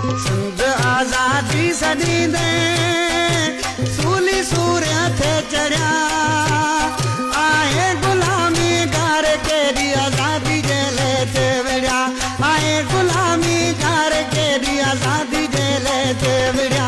सिंध आजादी सदी दे सूली सूर्य थे चढ़िया आए गुलामी गार के दी आजादी जेले ते विड़िया आए गुलामी गार के दी आजादी जेले ते विड़िया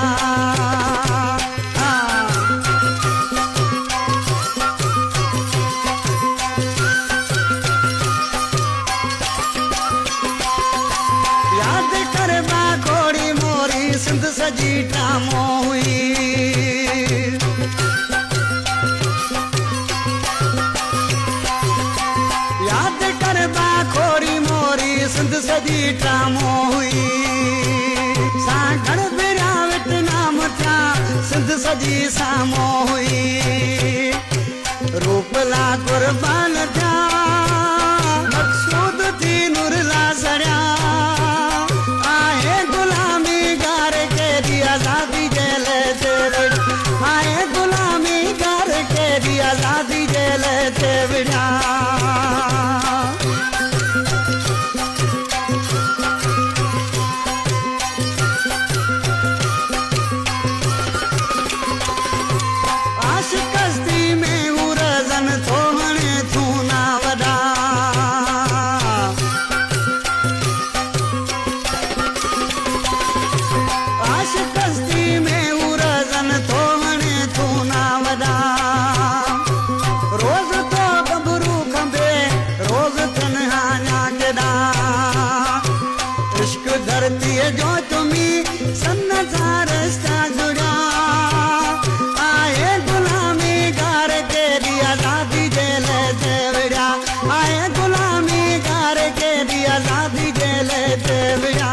सिंध सजी टामो हुई याद कर खोरी मोरी सिंध सजी टामो हुई सागड़ बिरा विटनाम था सिंध सजी सामो हुई रूपला कुर्बान था मकसूद थी नूरला सड़िया आजादी जेले ते आए गुलामी कर के दी आजादी जेले ते विड़ा आशिकस्ती में उरजन थोहने थू ना वदा आशिकस्ती में उरजन थोहने थू ना वदा रोज तो गबरू खंबे रोज तन्हा नागदा इश्क धरती जो तुम्ही सन्नजार सा जुड़ा आए गुलामी गार के दी आजादी जेले ते विड़ा आए गुलामी गार के दी आजादी जेले ते विड़ा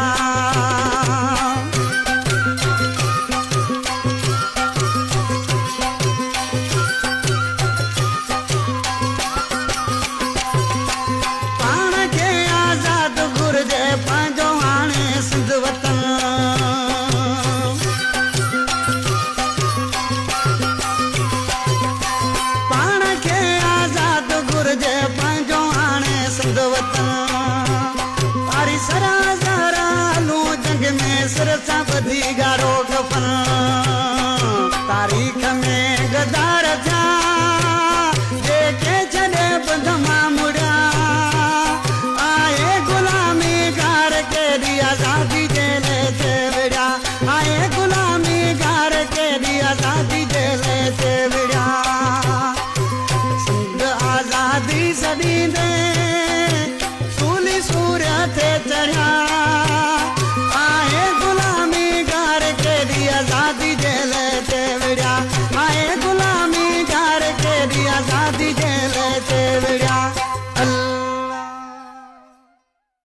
सिंध वतन पाण खे आजाद घुर्जे पंहिंजो हाणे सिंध वतन वारी सरा ज़रालू जंग में सिर सां ॿधी गारो कफन तारीख़ में गदार थिया जेके छॾे बदमा मुड़िया आए गुलामी गार के दी आजादी जेले ते विड़ा आए गुलामी गार के दी आजादी जेले ते विड़ा सिंध आजादी सदी दे सूली सूर्य थे चढ़िया आए गुलामी गार के दी आजादी जेले